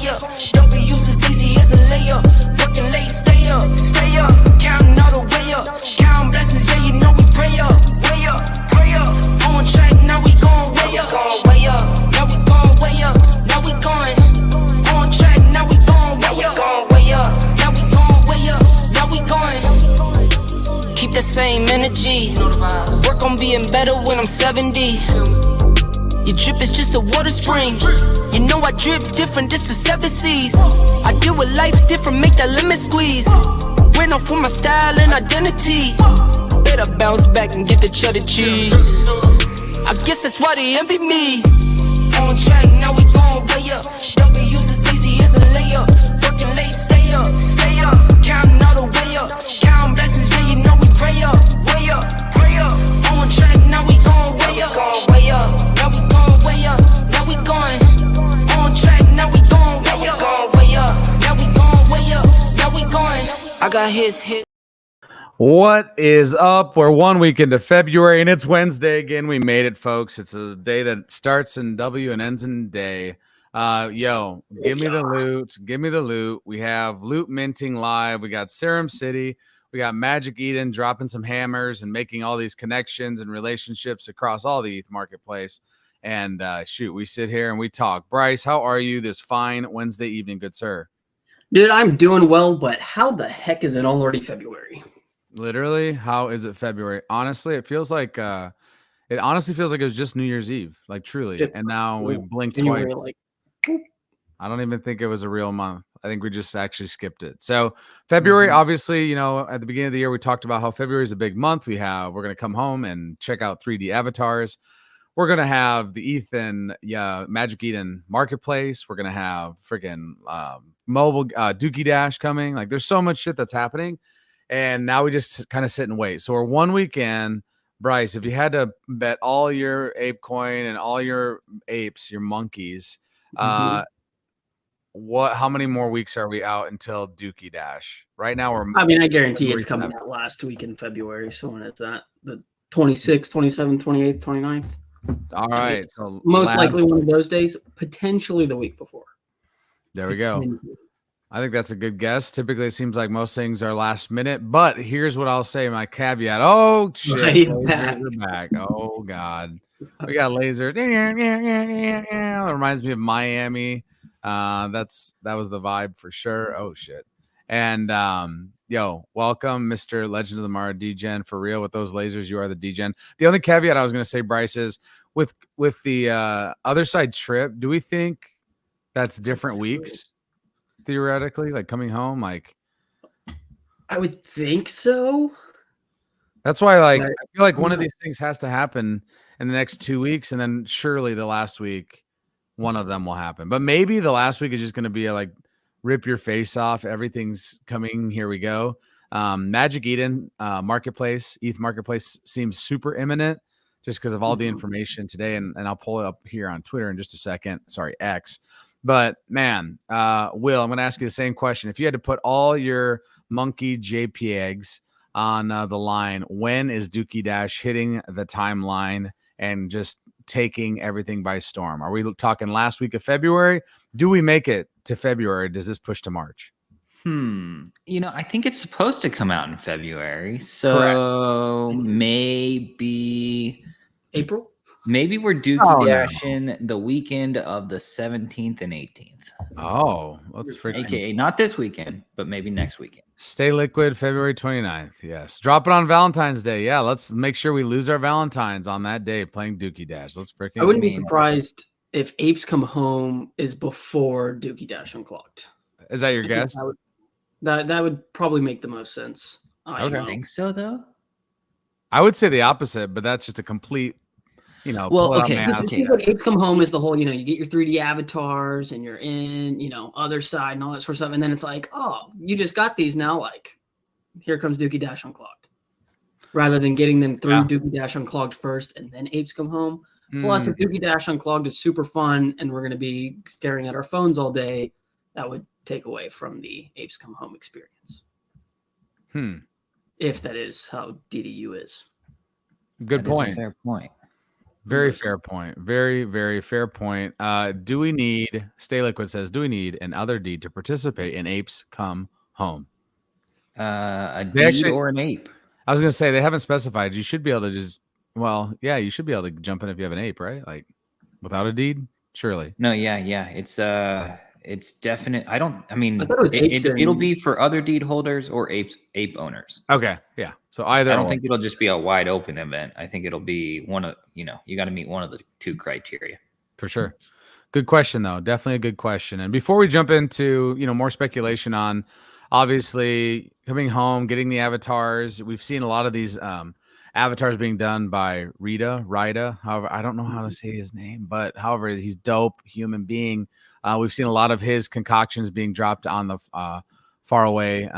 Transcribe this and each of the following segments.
way up. W's as easy as a layup. Working late, stay up. Counting all the way up. Counting blessings, yeah, you know we pray up. Way up, pray up. On track, now we going way up. Now we going way up. Now we going on track, now we going way up. Now we going way up. Now we going. Keep the same energy. Work on being better when I'm 70. Your drip is just a water spring. You know I drip different, this is 7 seas. I deal with life different, make that limit squeeze. Went off for my style and identity. Better bounce back and get the cheddar cheese. I guess that's why they envy me. On track, now we going way up. W's as easy as a layup. Working late, stay up. Counting all the way up. Counting blessings, yeah, you know we pray up. Pray up. On track, now we going way up. Now we going way up. Now we going on track. Now we going way up. Now we going way up. Now we going. I got his hit. What is up? We're 1 week into February, and it's Wednesday again. We made it, folks. It's a day that starts in W and ends in day. Yo, give me the loot. Give me the loot. We have loot minting live. We got Serum City. We got Magic Eden dropping some hammers and making all these connections and relationships across all the ETH marketplace. And shoot, we sit here and we talk. Bryce, how are you this fine Wednesday evening, good sir? Dude, I'm doing well, but how the heck is it already February? Literally, how is it February? Honestly, it feels like it was just New Year's Eve, like truly. And now we blinked twice. I don't even think it was a real month. I think we just actually skipped it. So February, obviously, you know, at the beginning of the year, we talked about how February is a big month. We're going to come home and check out 3D avatars. We're going to have the ETH and Magic Eden marketplace. We're going to have freaking mobile Dookie Dash coming. Like there's so much shit that's happening. And now we just kind of sit and wait. So we're 1 week in. Bryce, if you had to bet all your ape coin and all your apes, your monkeys, how many more weeks are we out until Dookie Dash? Right now I guarantee it's coming out last week in February. So when it's at the 26th, 27th, 28th, 29th. All right. So most likely one of those days, potentially the week before. There we go. I think that's a good guess. Typically, it seems like most things are last minute, but here's what I'll say. My caveat. Oh, shit. Lasers are back. Oh, God. We got lasers. That reminds me of Miami. That was the vibe for sure. Oh, shit. And, yo, welcome, Mr. Legends of the Mara Degen. For real, with those lasers, you are the Degen. The only caveat I was going to say, Bryce, is with the other side trip, do we think that's different weeks? Theoretically, like coming home, like I would think so. That's why, like, I feel like one of these things has to happen in the next 2 weeks, and then surely the last week, one of them will happen. But maybe the last week is just going to be like rip your face off. Everything's coming. Here we go. Magic Eden marketplace, ETH marketplace seems super imminent just because of all the information today, and I'll pull it up here on Twitter in just a second. Sorry, X. But man, Will, I'm going to ask you the same question. If you had to put all your monkey JPEGs on the line, when is Dookie Dash hitting the timeline and just taking everything by storm? Are we talking last week of February? Do we make it to February? Does this push to March? You know, I think it's supposed to come out in February. So maybe April? Maybe we're Dookie Dashing the weekend of the 17th and 18th. Oh, let's freaking... AKA not this weekend, but maybe next weekend. Stay liquid, February 29th. Yes. Drop it on Valentine's Day. Yeah, let's make sure we lose our Valentines on that day playing Dookie Dash. Let's freaking... I wouldn't be surprised if Apes Come Home is before Dookie Dash Unclogged. Is that your guess? That would probably make the most sense. I think so, though. I would say the opposite, but that's just a complete... You know, well, okay. Apes Come Home is the whole, you know, you get your 3D avatars and you're in, you know, other side and all that sort of stuff. And then it's like, oh, you just got these now. Like, here comes Dookie Dash Unclogged. Rather than getting them through Dookie Dash Unclogged first and then Apes Come Home. Plus, if Dookie Dash Unclogged is super fun and we're going to be staring at our phones all day, that would take away from the Apes Come Home experience. If that is how DDU is. Good point. Fair point. Very fair point. Very, very fair point. Do we need, Stay Liquid says, do we need another deed to participate in Apes Come Home? A deed or an ape? I was going to say, they haven't specified. You should be able to just, well, yeah, you should be able to jump in if you have an ape, right? Like without a deed, surely. No, yeah. It's definite. I thought it was it'll be for other deed holders or ape owners. Okay, yeah. So either. I don't think it'll just be a wide open event. I think it'll be one of, you got to meet one of the two criteria. For sure. Good question, though. Definitely a good question. And before we jump into, more speculation on obviously coming home, getting the avatars, we've seen a lot of these avatars being done by Rida. However, I don't know how to say his name, but however, he's dope human being. We've seen a lot of his concoctions being dropped on the Faraway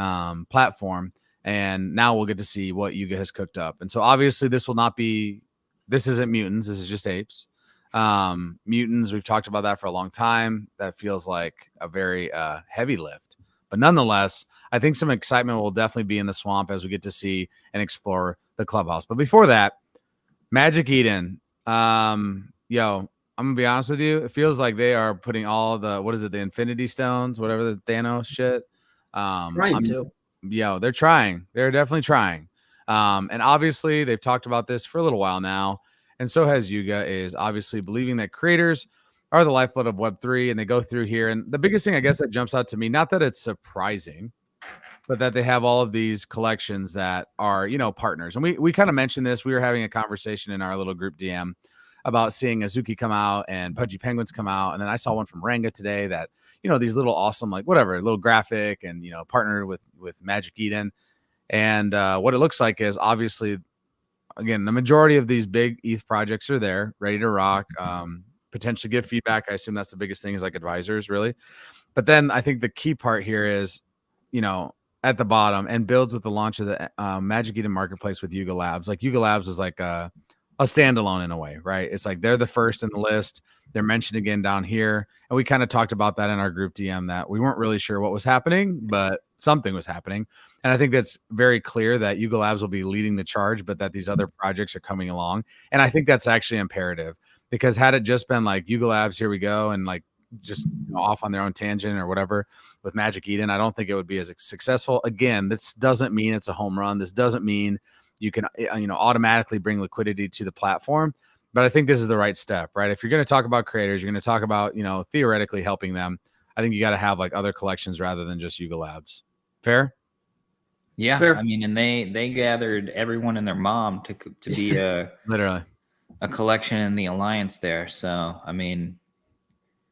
platform. And now we'll get to see what Yuga has cooked up. And so obviously this isn't mutants. This is just apes. Mutants, we've talked about that for a long time. That feels like a very heavy lift. But nonetheless, I think some excitement will definitely be in the swamp as we get to see and explore the clubhouse. But before that, Magic Eden. I'm going to be honest with you. It feels like they are putting all the, the Infinity Stones, whatever the Thanos shit. They're trying. They're definitely trying. And obviously they've talked about this for a little while now. And so has Yuga, is obviously believing that creators are the lifeblood of Web3. And they go through here. And the biggest thing, I guess, that jumps out to me, not that it's surprising, but that they have all of these collections that are, partners. And we kind of mentioned this. We were having a conversation in our little group DM about seeing Azuki come out and Pudgy Penguins come out. And then I saw one from Ranga today that, these little awesome, little graphic and, partnered with Magic Eden. And what it looks like is obviously, again, the majority of these big ETH projects are there, ready to rock, potentially give feedback. I assume that's the biggest thing, is like advisors, really. But then I think the key part here is, at the bottom, and builds with the launch of the Magic Eden Marketplace with Yuga Labs. Like Yuga Labs is like a standalone in a way, right? It's like they're the first in the list. They're mentioned again down here. And we kind of talked about that in our group DM, that we weren't really sure what was happening, but something was happening. And I think that's very clear that Yuga Labs will be leading the charge, but that these other projects are coming along. And I think that's actually imperative, because had it just been like Yuga Labs, here we go, and like just off on their own tangent or whatever with Magic Eden, I don't think it would be as successful. Again, this doesn't mean it's a home run. This doesn't mean you can, automatically bring liquidity to the platform. But I think this is the right step, right? If you're going to talk about creators, you're going to talk about, theoretically helping them. I think you got to have like other collections rather than just Yuga Labs. Fair? Yeah. Fair. And they gathered everyone and their mom to be literally a collection in the alliance there. So,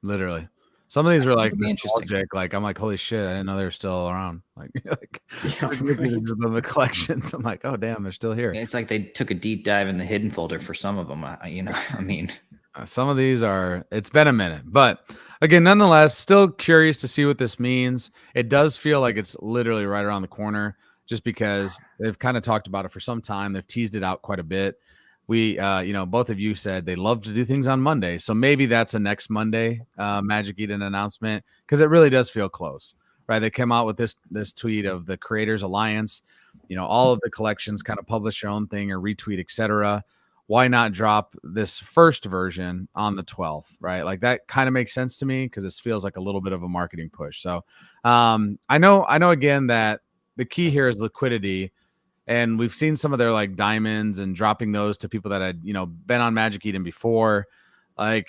literally. Some of these were like interesting. Like, I'm like, holy shit, I didn't know they were still around. The collections. I'm like, oh damn, they're still here. It's like they took a deep dive in the hidden folder for some of them. Some of these it's been a minute, but again, nonetheless, still curious to see what this means. It does feel like it's literally right around the corner, just because they've kind of talked about it for some time. They've teased it out quite a bit. We, both of you said they love to do things on Monday. So maybe that's a next Monday Magic Eden announcement, because it really does feel close, right? They came out with this tweet of the Creators Alliance, all of the collections kind of publish their own thing or retweet, etc. Why not drop this first version on the 12th, right? Like that kind of makes sense to me, because this feels like a little bit of a marketing push. So I know again that the key here is liquidity. And we've seen some of their like diamonds and dropping those to people that had, been on Magic Eden before. Like,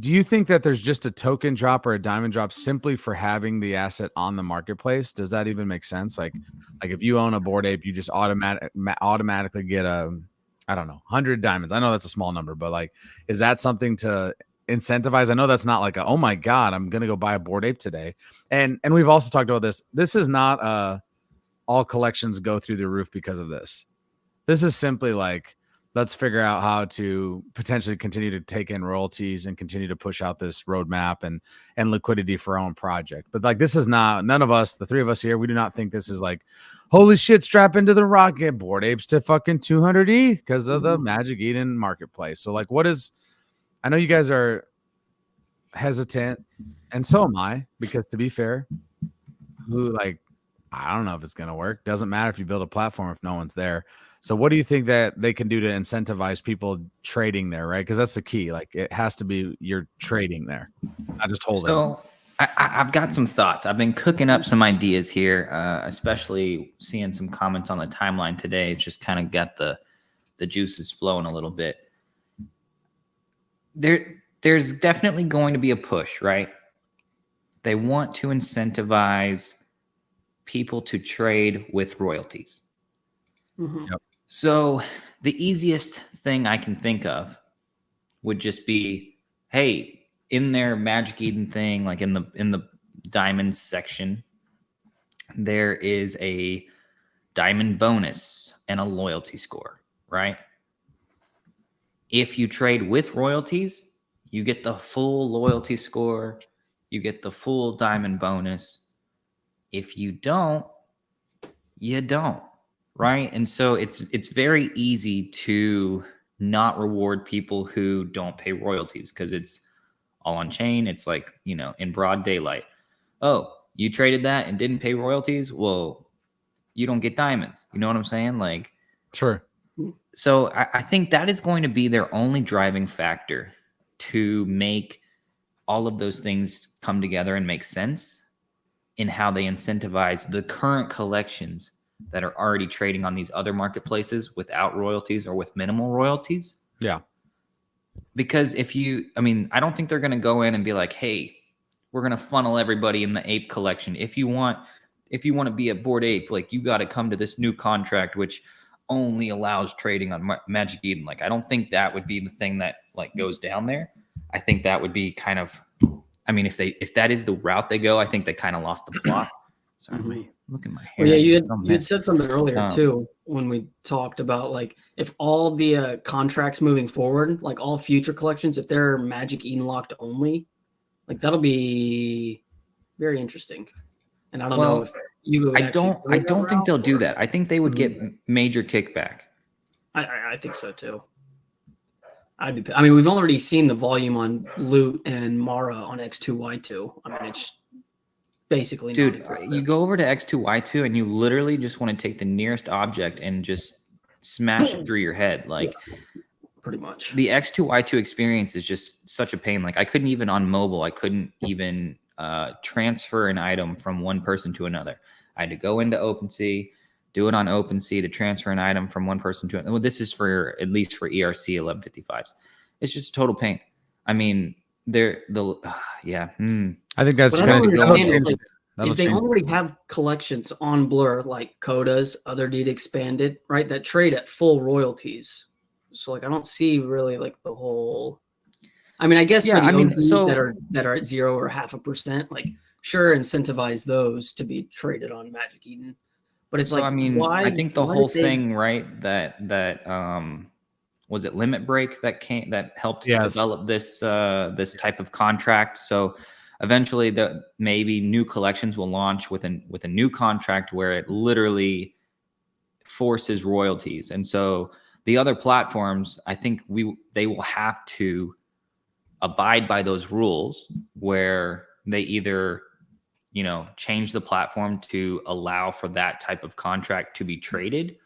do you think that there's just a token drop or a diamond drop simply for having the asset on the marketplace? Does that even make sense? Like if you own a Bored Ape, you just automatically get 100 diamonds. I know that's a small number, but like, is that something to incentivize? I know that's not like oh my God, I'm going to go buy a Bored Ape today. And we've also talked about this. This is not all collections go through the roof because of this. This is simply like, let's figure out how to potentially continue to take in royalties and continue to push out this roadmap and liquidity for our own project. But like, this is not, none of us, the three of us here, we do not think this is like, holy shit, strap into the rocket, Bored Apes to fucking 200 ETH because of the Magic Eden marketplace. So like, I know you guys are hesitant, and so am I, because to be fair, I don't know if it's going to work. Doesn't matter if you build a platform if no one's there. So what do you think that they can do to incentivize people trading there, right? Because that's the key. Like it has to be you're trading there, not just holding. So I've got some thoughts. I've been cooking up some ideas here, especially seeing some comments on the timeline today. It's just kind of got the juices flowing a little bit. There's definitely going to be a push, right? They want to incentivize people to trade with royalties. Mm-hmm. Yep. So the easiest thing I can think of would just be, hey, in their Magic Eden thing, like in the diamonds section, there is a diamond bonus and a loyalty score, right? If you trade with royalties, you get the full loyalty score, you get the full diamond bonus. If you don't, you don't. Right. And so it's very easy to not reward people who don't pay royalties because it's all on chain. It's like, in broad daylight. Oh, you traded that and didn't pay royalties? Well, you don't get diamonds. You know what I'm saying? Like, sure. So I think that is going to be their only driving factor to make all of those things come together and make sense in how they incentivize the current collections that are already trading on these other marketplaces without royalties or with minimal royalties. Yeah. Because I don't think they're going to go in and be like, hey, we're going to funnel everybody in the ape collection. If you want to be a Bored Ape, like you got to come to this new contract, which only allows trading on Magic Eden. Like, I don't think that would be the thing that like goes down there. I think that would be kind of, if that is the route they go, I think they kind of lost the plot. Sorry, Mm-hmm. look at my hair. Well, yeah, you had said something earlier too when we talked about like if all the contracts moving forward, like all future collections, if they're Magic Eden locked only, like that'll be very interesting. And I don't know if you. I don't think they'll do that. I think they would get major kickback. I think so too. We've already seen the volume on Loot and Mara on X2Y2. I mean, it's basically, dude, you go over to X2Y2 and you literally just want to take the nearest object and just smash it through your head. Like, pretty much. The X2Y2 experience is just such a pain. Like, I couldn't even on mobile, I couldn't even transfer an item from one person to another. I had to go into OpenSea, do it on OpenSea to transfer an item from one person to another. Well, this is at least for ERC 1155s. It's just a total pain. I mean, yeah. I think that's kind of they already have collections on Blur like Coda's, Other Deed Expanded, right? That trade at full royalties. So like I don't see really like the whole. I mean, I guess for the OGs that are at 0 or 0.5%, like sure, incentivize those to be traded on Magic Eden. But it's like, why? I think the whole thing, right? That was it Limit Break that helped develop this type of contract. So eventually, maybe new collections will launch with a new contract where it literally forces royalties. And so the other platforms, I think they will have to abide by those rules where they either change the platform to allow for that type of contract to be traded,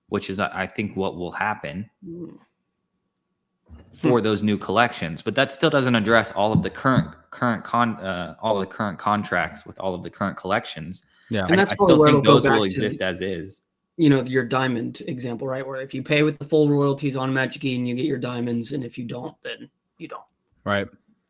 which is I think what will happen for those new collections. But that still doesn't address all of the current contracts with all of the current collections. Yeah, and that's I still think those will exist as is. Your diamond example, right? Where if you pay with the full royalties on Magic Eden, you get your diamonds, and if you don't, then you don't. Right.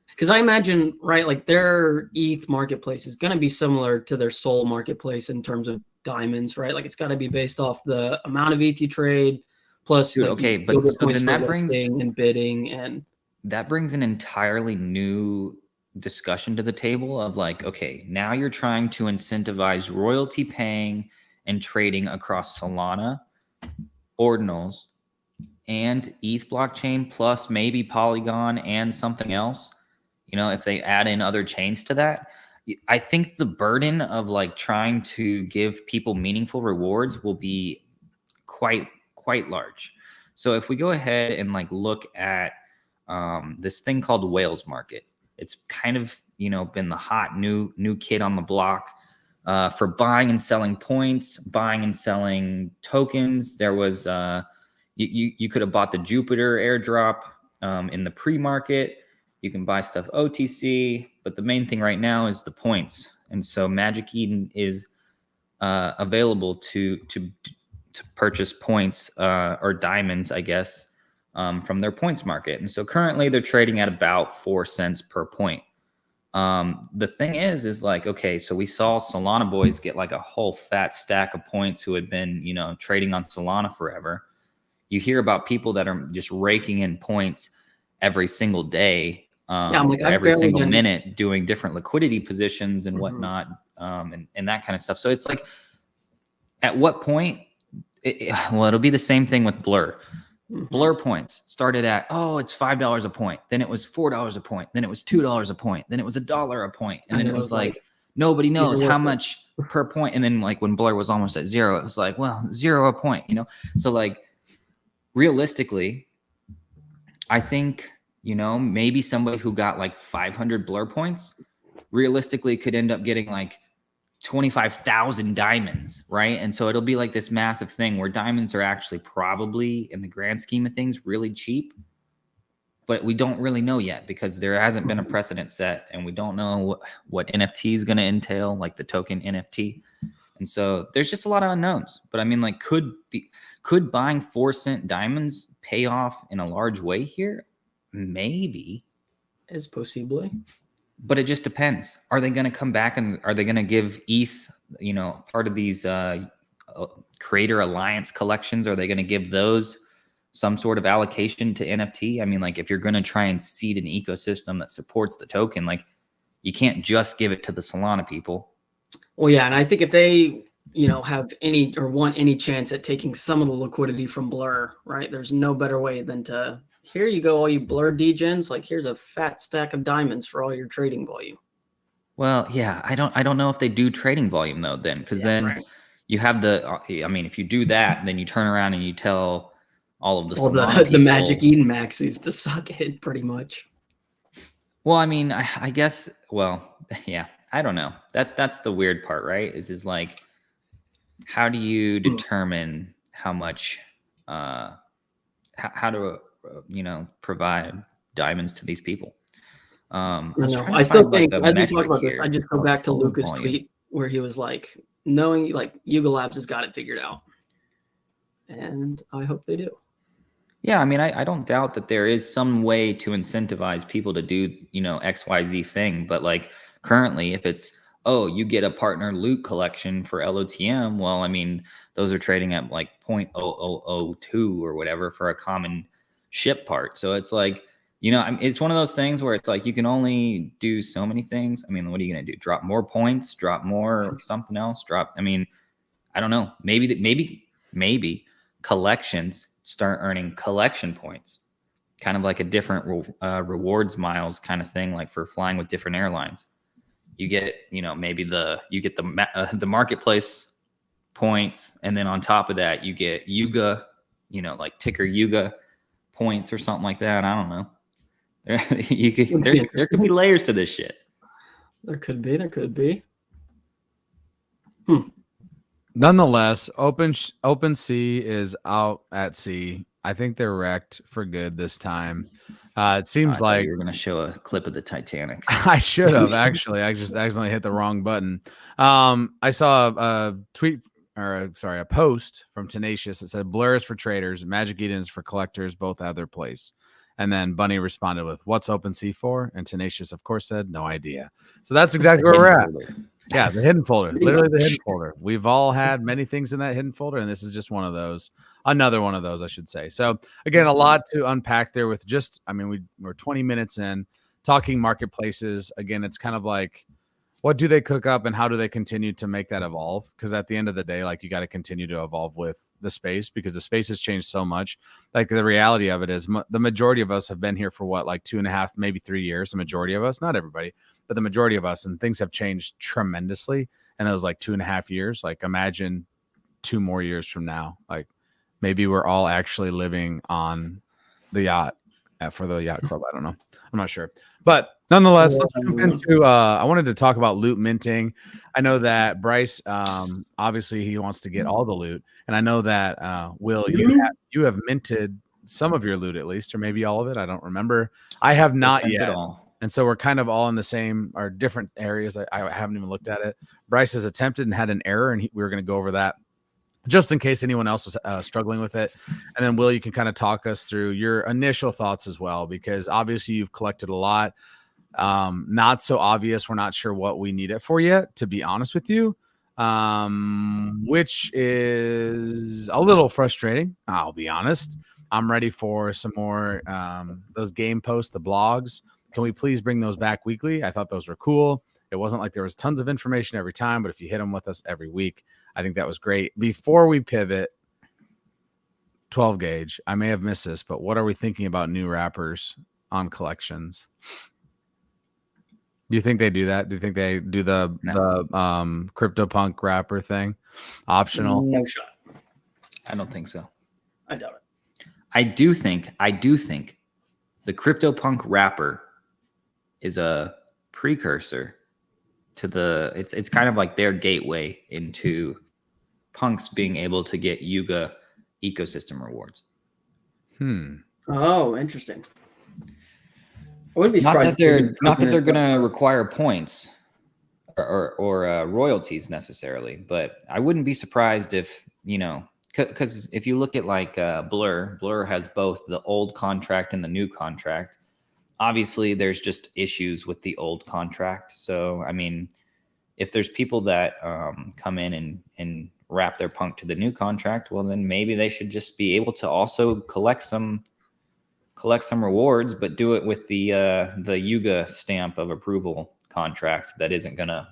Because I imagine, right, like their ETH marketplace is going to be similar to their Sol marketplace in terms of diamonds, right? Like it's got to be based off the amount of ETH you trade, plus but then that brings and bidding, and that brings an entirely new discussion to the table of like, okay, now you're trying to incentivize royalty paying and trading across Solana, Ordinals, and ETH blockchain, plus maybe Polygon and something else. If they add in other chains to that, I think the burden of like trying to give people meaningful rewards will be quite large. So if we go ahead and like look at this thing called Whales Market, it's kind of been the hot new kid on the block. for buying and selling points, buying and selling tokens. There was you could have bought the Jupiter airdrop in the pre-market. You can buy stuff OTC, but the main thing right now is the points. And so Magic Eden is available to purchase points or diamonds, I guess, from their points market. And so currently they're trading at about 4 cents per point. The thing is like, okay, so we saw Solana boys get like a whole fat stack of points who had been, trading on Solana forever. You hear about people that are just raking in points every single day, every single minute, doing different liquidity positions and whatnot, and that kind of stuff. So it's like, at what point? It'll be the same thing with Blur. Blur points started at, it's $5 a point. Then it was $4 a point. Then it was $2 a point. Then it was $1 a point. And then it was like nobody knows how much per point. And then like when Blur was almost at zero, it was like, well, 0 a point, So like realistically, I think, maybe somebody who got like 500 Blur points realistically could end up getting like 25,000 diamonds, right? And so it'll be like this massive thing where diamonds are actually probably, in the grand scheme of things, really cheap, but we don't really know yet because there hasn't been a precedent set, and we don't know what NFT is going to entail, like the token NFT. And so there's just a lot of unknowns. But I mean, like, could buying 4 cent diamonds pay off in a large way here? Maybe. It's possibly. But it just depends. Are they going to come back and are they going to give ETH, part of these Creator Alliance collections? Are they going to give those some sort of allocation to NFT? I mean, like, if you're going to try and seed an ecosystem that supports the token, like, you can't just give it to the Solana people. Well, yeah, and I think if they, have any or want any chance at taking some of the liquidity from Blur, right? There's no better way than to, here you go, all you Blur degens, like, here's a fat stack of diamonds for all your trading volume. Well, yeah, I don't know if they do trading volume though, then, because you have if you do that, then you turn around and you tell all of the Magic Eden maxis to suck it, pretty much. Well, I mean, I guess, yeah, I don't know. That's the weird part, right? Is like, how do you determine how much, how to, provide diamonds to these people? I still think, as we talk about this, I just go back to Luca's tweet where he was like, knowing like Yuga Labs has got it figured out. And I hope they do. Yeah, I mean, I don't doubt that there is some way to incentivize people to do, XYZ thing. But like currently, if it's, you get a partner loot collection for LOTM, well, I mean, those are trading at like 0.0002 or whatever for a common ship part. So it's like, it's one of those things where it's like you can only do so many things. I mean, what are you going to do? Drop more points, drop more something else, I don't know. Maybe collections start earning collection points, kind of like a different rewards miles kind of thing, like for flying with different airlines. You get, maybe you get the marketplace points, and then on top of that, you get Yuga, like ticker Yuga points or something like that. I don't know. There could be layers to this shit. There could be. Nonetheless, OpenSea is out at sea. I think they're wrecked for good this time. It seems like you're going to show a clip of the Titanic. I should have actually. I just accidentally hit the wrong button. I saw a post from Tenacious that said Blur is for traders, Magic Eden is for collectors. Both have their place. And then Bunny responded with, "What's OpenSea for?" And Tenacious, of course, said, "No idea." So that's exactly where we're at. Yeah, the hidden folder, literally the hidden folder. We've all had many things in that hidden folder, and this is just one of those. Another one of those, I should say. So again, a lot to unpack there with just, we're 20 minutes in talking marketplaces. Again, it's kind of like, what do they cook up and how do they continue to make that evolve? Because at the end of the day, like, you got to continue to evolve with the space because the space has changed so much. Like, the reality of it is the majority of us have been here for what, like 2.5, maybe 3 years. The majority of us, not everybody, but the majority of us, and things have changed tremendously. And it was like 2.5 years. Like, imagine 2 more years from now. Like, maybe we're all actually living on the yacht for the yacht club. I don't know. I'm not sure. But Nonetheless, let's jump into. I wanted to talk about loot minting. I know that Bryce, obviously, he wants to get all the loot, and I know that Will, you have minted some of your loot at least, or maybe all of it. I don't remember. I have not yet, and so we're kind of all in the same or different areas. I haven't even looked at it. Bryce has attempted and had an error, and we were going to go over that just in case anyone else was struggling with it. And then Will, you can kind of talk us through your initial thoughts as well, because obviously you've collected a lot. Not so obvious. We're not sure what we need it for yet, to be honest with you, which is a little frustrating. I'll be honest. I'm ready for some more those game posts, the blogs. Can we please bring those back weekly? I thought those were cool. It wasn't like there was tons of information every time, but if you hit them with us every week, I think that was great. Before we pivot, 12 gauge, I may have missed this, but what are we thinking about new wrappers on collections? Do you think they do that? Do you think they do the CryptoPunk wrapper thing optional? No shot. I don't think so. I doubt it. I do think the CryptoPunk wrapper is a precursor to the it's kind of like their gateway into punks being able to get Yuga ecosystem rewards. Oh, interesting. I wouldn't be surprised. Not that they're going to require points or royalties necessarily, but I wouldn't be surprised if, because if you look at like Blur has both the old contract and the new contract. Obviously, there's just issues with the old contract. So, I mean, if there's people that come in and wrap their punk to the new contract, well, then maybe they should just be able to also collect some rewards, but do it with the Yuga stamp of approval contract that isn't gonna,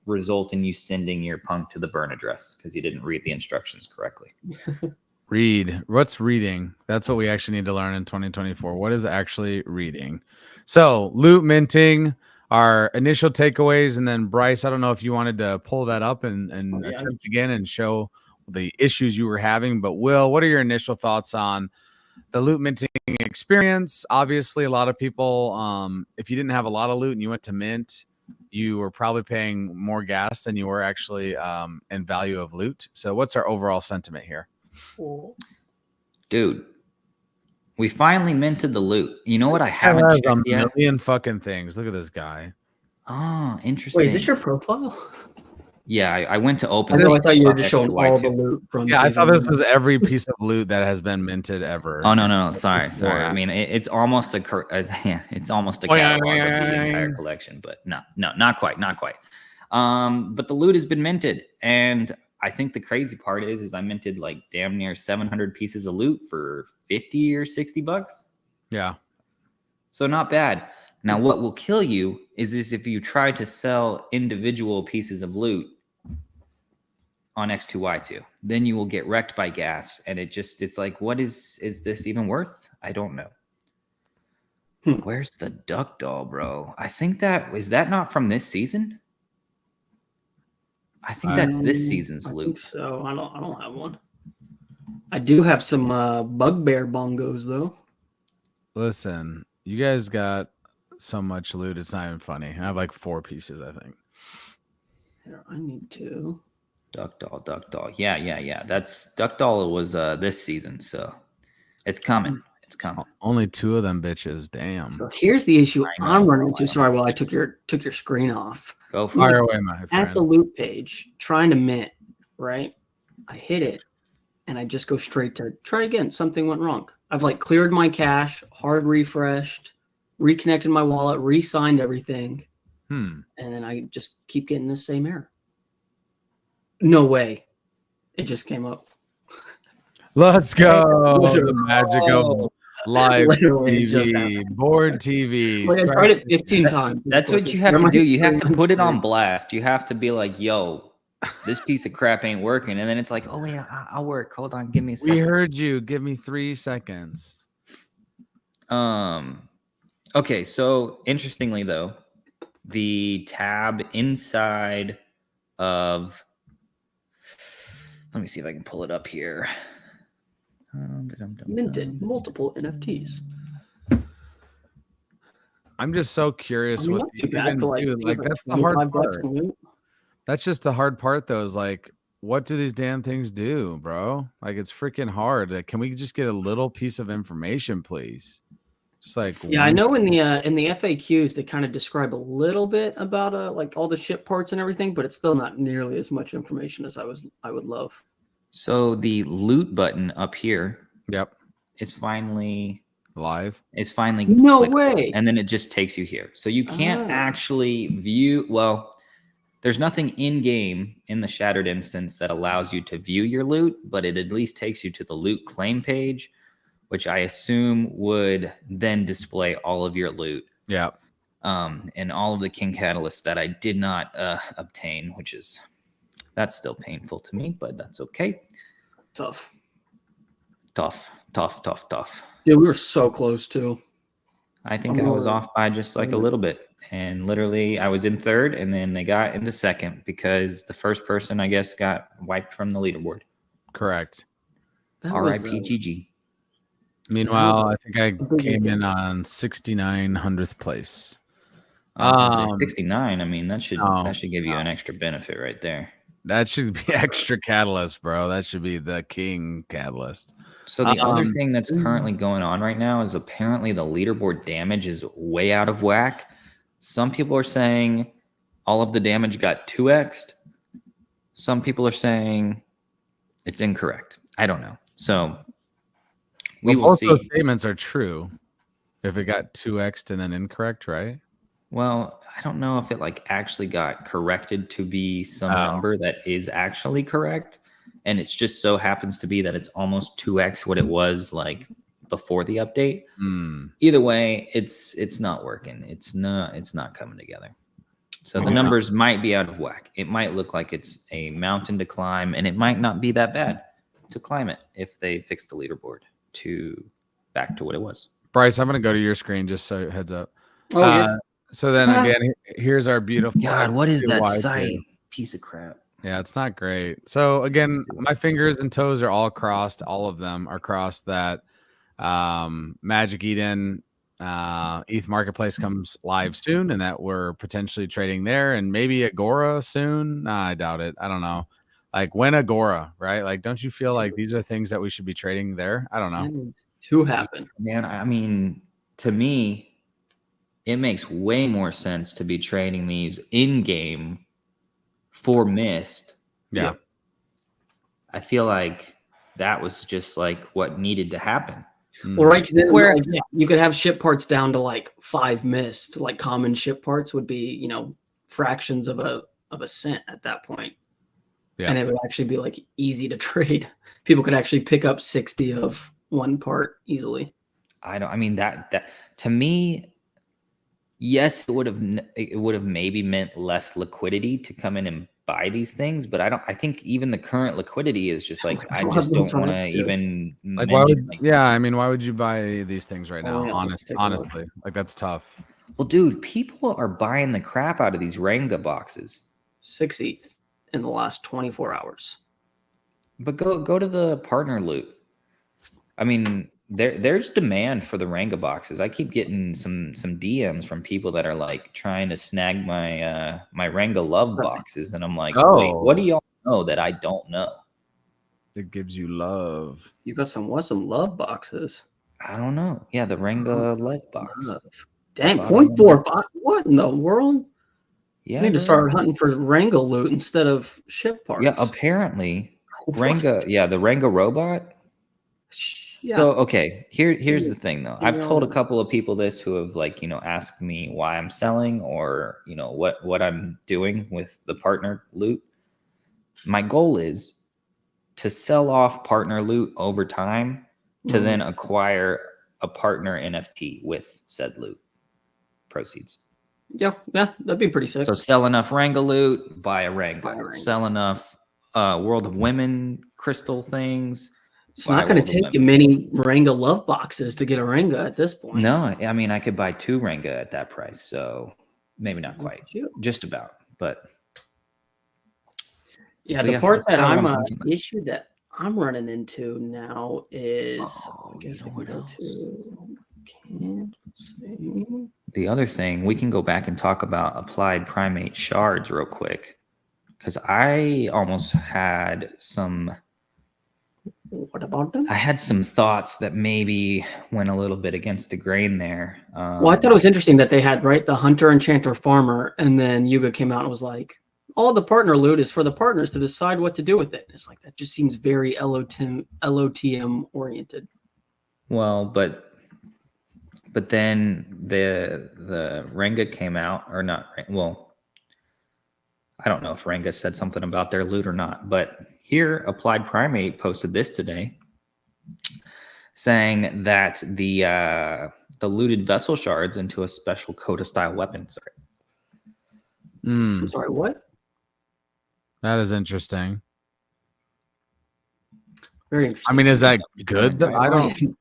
result in you sending your punk to the burn address because you didn't read the instructions correctly. Read. What's reading? That's what we actually need to learn in 2024. What is actually reading? So loot minting, our initial takeaways, and then Bryce, I don't know if you wanted to pull that up and attempt again and show the issues you were having, but Will, what are your initial thoughts on the loot minting experience? Obviously, a lot of people, if you didn't have a lot of loot and you went to mint, you were probably paying more gas than you were actually in value of loot. So what's our overall sentiment here? Dude, we finally minted the loot. You know what? I haven't checked yet. A million fucking things. Look at this guy. Oh, interesting. Wait, is this your profile? Yeah, I went to open. I thought you were just showing all the loot from. Yeah, I thought this was every piece of loot that has been minted ever. Oh no, sorry. I mean, it's almost a catalog of the entire collection, but no, not quite. But the loot has been minted, and I think the crazy part is I minted like damn near 700 pieces of loot for $50 or $60. Yeah, so not bad. Now, what will kill you is if you try to sell individual pieces of loot on X2Y2, then you will get wrecked by gas. And it's like, what is this even worth? I don't know. Where's the duck doll, bro? I think is that not from this season? I think that's this season's loot. So I don't have one. I do have some bugbear bongos though. Listen, you guys got so much loot, it's not even funny. I have like 4 pieces, I think. Here, I need to. Duck doll. Yeah. That's Duck doll was this season, so it's coming. It's coming. Only 2 of them bitches. Damn. So here's the issue I'm running into. Sorry, well, I took your screen off. Go fire away, my friend. At the loot page, trying to mint, right? I hit it, and I just go straight to try again. Something went wrong. I've like cleared my cache, hard refreshed, reconnected my wallet, re-signed everything, and then I just keep getting the same error. No way. It just came up. Let's go. The magic of live TV, board TV. Like I tried it 15 times. That's what you have to do. You have to put it on blast. You have to be like, yo, this piece of crap ain't working. And then it's like, oh, wait, I'll work. Hold on. Give me a second. We heard you. Give me 3 seconds. Okay, so interestingly, though, the tab inside of... Let me see if I can pull it up here. Minted multiple NFTs. I'm just so curious what these even like, do. Like that's the hard part. That's just the hard part, though. Is like, what do these damn things do, bro? Like, it's freaking hard. Like, can we just get a little piece of information, please? Just like, yeah, I know in the FAQs they kind of describe a little bit about like all the ship parts and everything, but it's still not nearly as much information as I would love. So the loot button up here, yep, is finally live. It's finally no clickable, way, and then it just takes you here. So you can't actually view. Well, there's nothing in game in the Shattered instance that allows you to view your loot, but it at least takes you to the loot claim page, which I assume would then display all of your loot. Yeah. And all of the King Catalysts that I did not obtain, that's still painful to me, but that's okay. Tough. Yeah, we were so close too. I think I was off by just like a little bit. And literally I was in third, and then they got into second because the first person, I guess, got wiped from the leaderboard. Correct. RIPGG. Meanwhile, I think I came in on 6900th place. 69. I mean, that should give you an extra benefit right there. That should be extra catalyst, bro. That should be the king catalyst. So the other thing that's currently going on right now is apparently the leaderboard damage is way out of whack. Some people are saying all of the damage got 2x'd. Some people are saying it's incorrect. I don't know. So we will see. Both those statements are true. If it got 2x'd and then incorrect, right? Well, I don't know if it like actually got corrected to be some number that is actually correct. And it just so happens to be that it's almost 2x what it was like before the update. Either way, it's not working. It's not coming together. So the numbers might be out of whack. It might look like it's a mountain to climb, and it might not be that bad to climb it if they fix the leaderboard back to what it was. Bryce, I'm going to go to your screen just so heads up. Oh, yeah. So then again, here's our beautiful. God, what is that site? Piece of crap. Yeah, it's not great. So again, my fingers and toes are all crossed. All of them are crossed that Magic Eden ETH Marketplace comes live soon, and that we're potentially trading there, and maybe Agora soon. Nah, I doubt it. I don't know. Like when Agora, right? Like, don't you feel like these are things that we should be trading there? I don't know. To happen, man. I mean, to me, it makes way more sense to be trading these in game for Mist. Yeah. I feel like that was just like what needed to happen. Well, right. This where you could have ship parts down to like 5 Mist, like common ship parts would be, fractions of a cent at that point. Yeah. And it would actually be like easy to trade. People could actually pick up 60 of one part easily. That to me, yes, it would have maybe meant less liquidity to come in and buy these things, but I think even the current liquidity is just like, I just don't want to even like, why would you buy these things right now? Honestly, like that's tough. Well, dude, people are buying the crap out of these Ranga boxes. 6 ETH in the last 24 hours. But go to the partner loot. I mean, there's demand for the Ranga boxes. I keep getting some DMs from people that are like trying to snag my my Ranga love boxes, and I'm like, wait, what do y'all know that I don't know? It gives you love. You got some love boxes. I don't know. Yeah, the Ranga love box. Dang, 0.45. What in the world? Yeah, I need to start hunting for Ranga loot instead of ship parts. Yeah, apparently Ranga. Yeah, the Ranga robot. Yeah. So, okay, here's the thing, though. I've told a couple of people this who have, like, asked me why I'm selling or, what I'm doing with the partner loot. My goal is to sell off partner loot over time to then acquire a partner NFT with said loot proceeds. Yeah, that'd be pretty sick. So sell enough Ranga loot, buy a Ranga. Sell enough World of Women crystal things. It's not going to take you many Ranga love boxes to get a Ranga at this point. No, I mean, I could buy 2 Ranga at that price. So maybe not quite, just about. But yeah, the part that I'm issue that I'm running into now is I guess I can go to Can't see. The other thing, we can go back and talk about applied primate shards real quick, because I almost had some. What about them? I had some thoughts that maybe went a little bit against the grain there. Well, I thought it was interesting that they had, right, the hunter, enchanter, farmer, and then Yuga came out and was like, all the partner loot is for the partners to decide what to do with it. And it's like, that just seems very LOTM oriented. Well, but then the Renga came out, or not. Well, I don't know if Renga said something about their loot or not, but here Applied Primate posted this today, saying that the looted vessel shards into a special Coda style weapon. Sorry. I'm sorry, what? That is interesting. Very interesting. I mean, is that good? I don't.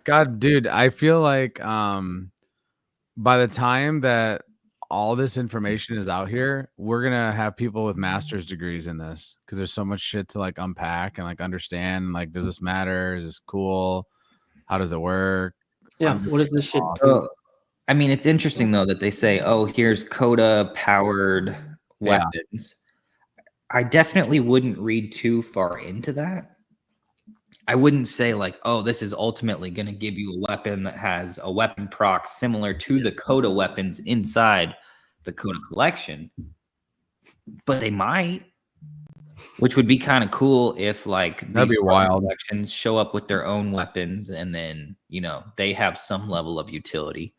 God, dude, I feel like by the time that all this information is out here, we're gonna have people with master's degrees in this, because there's so much shit to like unpack and like understand. Like, does this matter? Is this cool? How does it work? Yeah, what does this shit do? I mean, it's interesting though that they say, "Oh, here's Coda powered weapons." I definitely wouldn't read too far into that. I wouldn't say like, "Oh, this is ultimately going to give you a weapon that has a weapon proc similar to the Coda weapons inside the Coda collection," but they might, which would be kind of cool if like that'd be wild. Collections show up with their own weapons, and then they have some level of utility.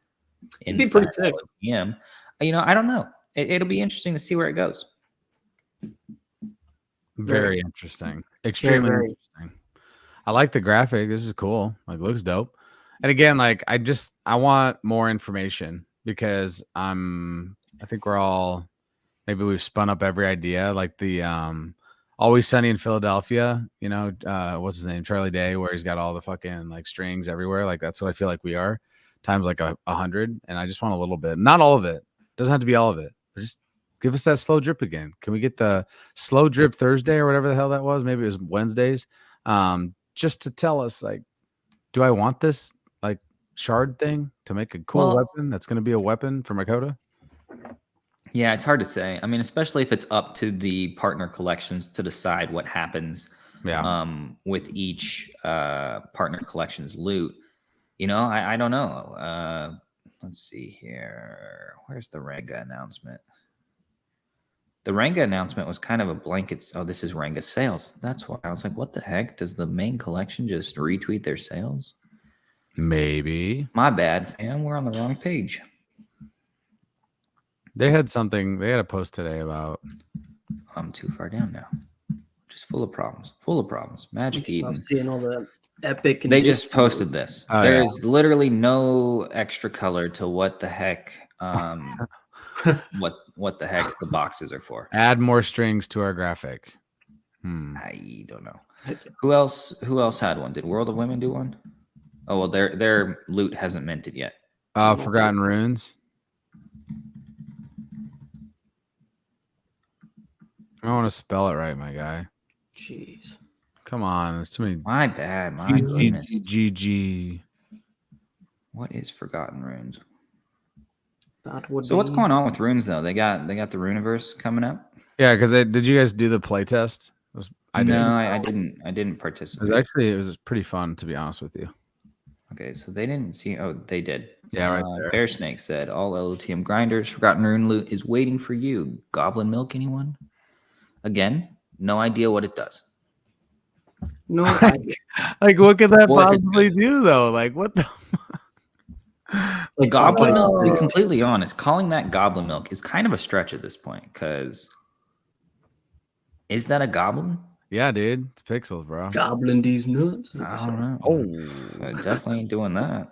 It'd be pretty sick. Yeah, I don't know. It'll be interesting to see where it goes. Very interesting. Extremely interesting. I like the graphic. This is cool. Like, looks dope. And again, like, I want more information, because I think we're all, maybe we've spun up every idea. Like the Always Sunny in Philadelphia, what's his name? Charlie Day, where he's got all the fucking like strings everywhere. Like, that's what I feel like we are, times like 100. And I just want a little bit, not all of it. Doesn't have to be all of it. Just give us that slow drip again. Can we get the slow drip Thursday or whatever the hell that was? Maybe it was Wednesdays. Just to tell us, like, do I want this like shard thing to make a cool weapon that's going to be a weapon for my Coda? Yeah, it's hard to say. I mean, especially if it's up to the partner collections to decide what happens with each partner collection's loot. I don't know. Let's see here. Where's the Renga announcement? The Renga announcement was kind of a blanket. Oh, this is Renga sales. That's why I was like, what the heck? Does the main collection just retweet their sales? Maybe. My bad, fam. We're on the wrong page. They had a post today about. I'm too far down now. Just full of problems. Magic Eden. Seeing all the epic. They just posted this. There's literally no extra color to what the heck. What the heck the boxes are for. Add more strings to our graphic. I don't know. Who else had one? Did World of Women do one? Oh, well, their loot hasn't minted yet. Forgotten Runes. I want to spell it right, my guy. Jeez. Come on. There's too many. My bad. My goodness. GG. What is Forgotten Runes? So what's going on with runes though? They got the Runeverse coming up. Yeah, because did you guys do the play test? I didn't participate. It was pretty fun, to be honest with you. Okay, so they didn't see. Oh, they did. Yeah, right there. Bear Snake said, "All LOTM grinders, Forgotten Rune loot is waiting for you." Goblin milk, anyone? Again, no idea what it does. No, like what could that possibly do though? Like what the? Like goblin milk, to be completely honest, calling that goblin milk is kind of a stretch at this point, because is that a goblin? Yeah, dude. It's pixels, bro. Goblin these nuts. I don't know. I definitely ain't doing that.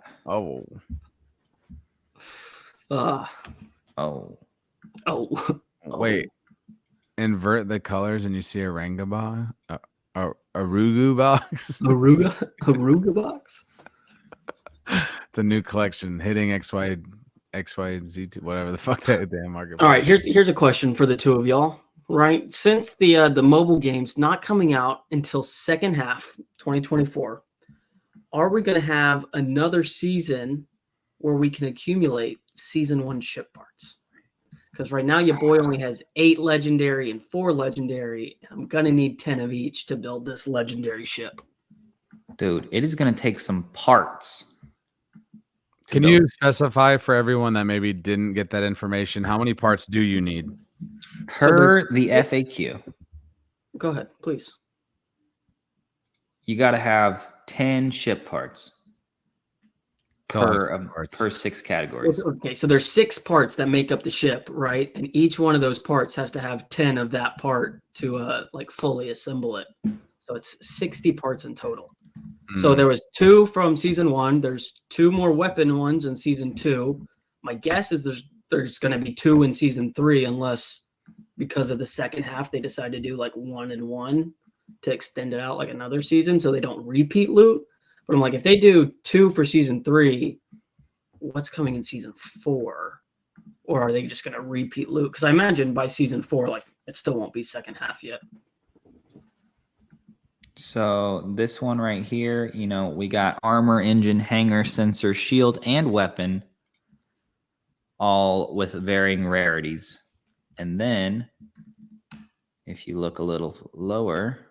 Wait. Invert the colors and you see a Renga box? A Rugu box? Aruga box? It's a new collection hitting XYZ, whatever the fuck that damn market. All right, here's a question for the two of y'all. Right, since the mobile game's not coming out until second half 2024, are we going to have another season where we can accumulate season 1 ship parts. Because right now your boy only has 8 legendary and 4 legendary. I'm gonna need 10 of each to build this legendary ship. Dude, it is gonna take some parts. Can you specify for everyone that maybe didn't get that information, how many parts do you need? Per the FAQ. Go ahead, please. You got to have 10 ship parts per 6 categories. Okay, so there's 6 parts that make up the ship, right? And each one of those parts has to have 10 of that part to like fully assemble it. So it's 60 parts in total. So there was 2 from season 1. There's 2 more weapon ones in season 2. My guess is there's going to be 2 in season 3, unless because of the second half they decide to do like 1 and 1 to extend it out like another season, so they don't repeat loot. But I'm like, if they do 2 for season 3, what's coming in season 4? Or are they just going to repeat loot? Because I imagine by season 4, like it still won't be second half yet. So this one right here, you know, we got armor, engine, hanger, sensor, shield, and weapon, all with varying rarities. And then if you look a little lower,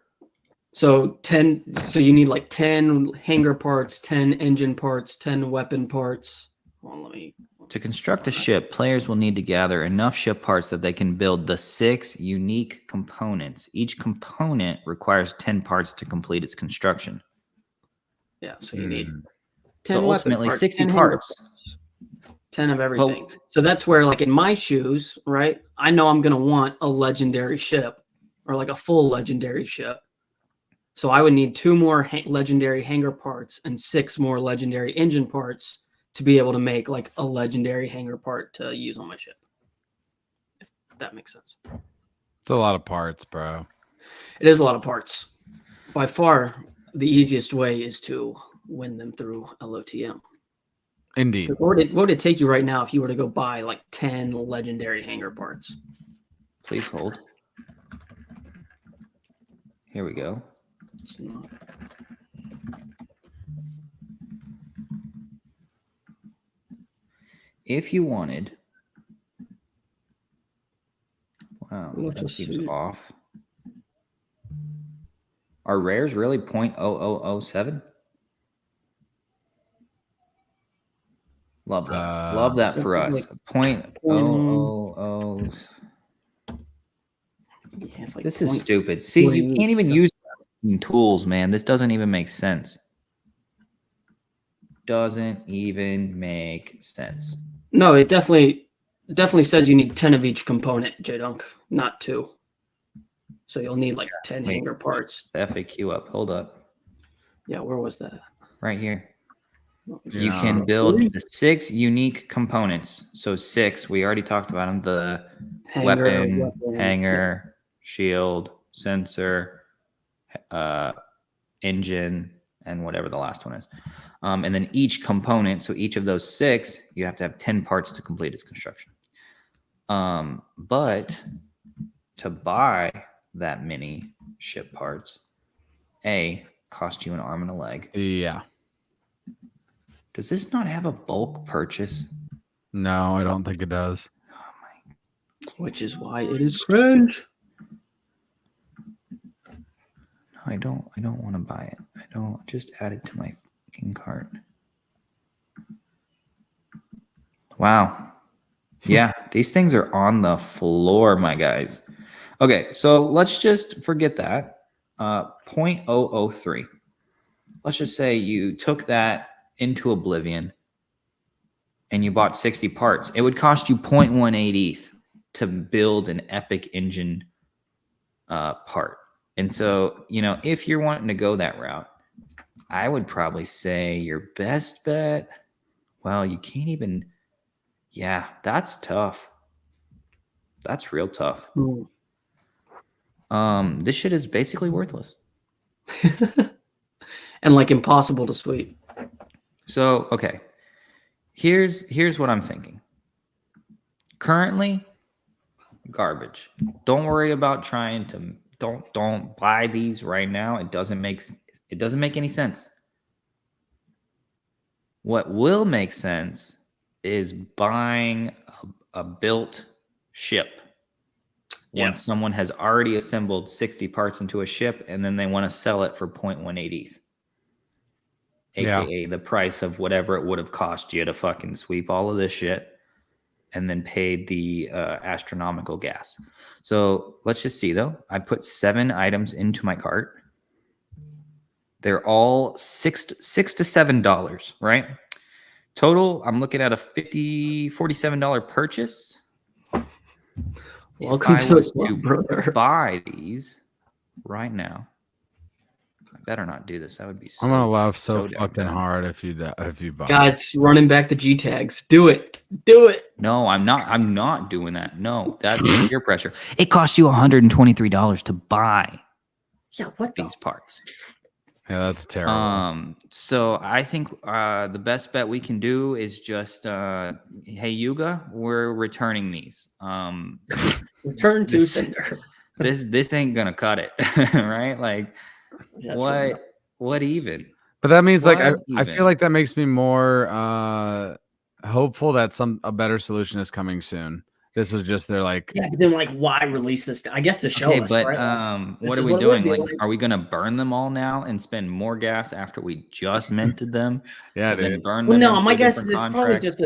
so you need like 10 hanger parts, 10 engine parts, 10 weapon parts. Hold on, to construct a ship, players will need to gather enough ship parts that they can build the 6 unique components. Each component requires 10 parts to complete its construction. Yeah, so you need 10 so ultimately parts, 60 parts. 10 of everything. So that's where, like in my shoes, right? I know I'm going to want a legendary ship or like a full legendary ship. So I would need 2 more legendary hanger parts and 6 more legendary engine parts to be able to make like a legendary hanger part to use on my ship. If that makes sense. It's a lot of parts, bro. It is a lot of parts. By far, the easiest way is to win them through LOTM. Indeed. What would it take you right now if you were to go buy like 10 legendary hanger parts? Please hold. Here we go. If you wanted, wow, that seems off. Are rares really 0.0007? Love that. Love that for us. 0.000. Yeah, like this is stupid. See, you can't even use tools, man. This doesn't even make sense. Doesn't even make sense. No, it definitely says you need 10 of each component, J-Dunk, not 2. So you'll need like 10 hanger parts. FAQ up. Hold up. Yeah, where was that? Right here. Yeah. You can build the 6 unique components. So 6, we already talked about them. The weapon, hanger, shield, sensor, engine, and whatever the last one is. And then each component, so each of those 6, you have to have 10 parts to complete its construction. But to buy that many ship parts, cost you an arm and a leg. Yeah. Does this not have a bulk purchase? No, I don't think it does. Oh my. Which is why it is cringe. I don't want to buy it. I don't. Just add it to my fucking cart. Wow. Yeah, these things are on the floor, my guys. Okay, so let's just forget that. 0.003. Let's just say you took that into oblivion and you bought 60 parts. It would cost you 0.18 ETH to build an epic engine part. And so, you know, if you're wanting to go that route, I would probably say your best bet, well, you can't even, yeah, that's tough. That's real tough. This shit is basically worthless. And like impossible to sweep. So, okay. Here's what I'm thinking. Currently, garbage. Don't worry about trying to don't buy these right now. It doesn't make any sense. What will make sense is buying a built ship. Once someone has already assembled 60 parts into a ship, and then they want to sell it for 0.18 ETH. AKA the price of whatever it would have cost you to fucking sweep all of this shit and then paid the astronomical gas. So let's just see though. I put 7 items into my cart. They're all $6 to $7, right? Total, I'm looking at a $47 purchase. Welcome if I to was us, to brother. buy these right now, I better not do this. That would be so. I'm gonna laugh so damn fucking dumb. hard if you buy. God, it's running back the G tags. Do it. Do it. No, I'm not. I'm not doing that. No, that's peer pressure. It costs you $123 to buy these parts. Yeah, that's terrible. So I think the best bet we can do is just hey Yuga, we're returning these. Return to sender. This ain't gonna cut it, right? Like what even? But that means like I even? feel like that makes me more hopeful that a better solution is coming soon. This was just their like but then like why release this? I guess to show us. But right? what are we doing? Like, are we gonna burn them all now and spend more gas after we just minted them? Yeah, dude. Burn well, them no, my guess is it's contract? probably just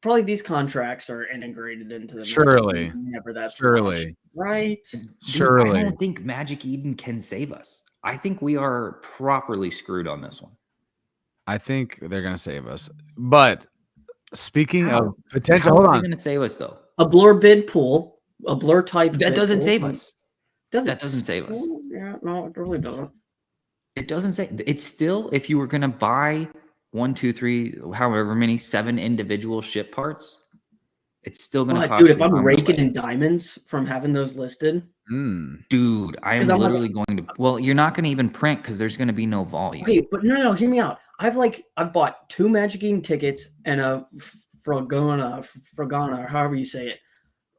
probably these contracts are integrated into the surely never that's surely launched, right? Surely. I don't think Magic Eden can save us. I think we are properly screwed on this one. I think they're gonna save us. But speaking of potential, how hold are on. they gonna save us though? A blur bid pool, a blur type. That doesn't save pool. us. That doesn't save us. Yeah, no, it really doesn't. It doesn't say. It's still, if you were gonna buy 1, 2, 3, however many 7 individual ship parts, it's still gonna cost. Dude, if I'm raking in diamonds from having those listed, dude, I am literally going to. Well, you're not gonna even print because there's gonna be no volume. Okay, but no, hear me out. I've bought 2 Magic Eden tickets and a Fragana, or however you say it.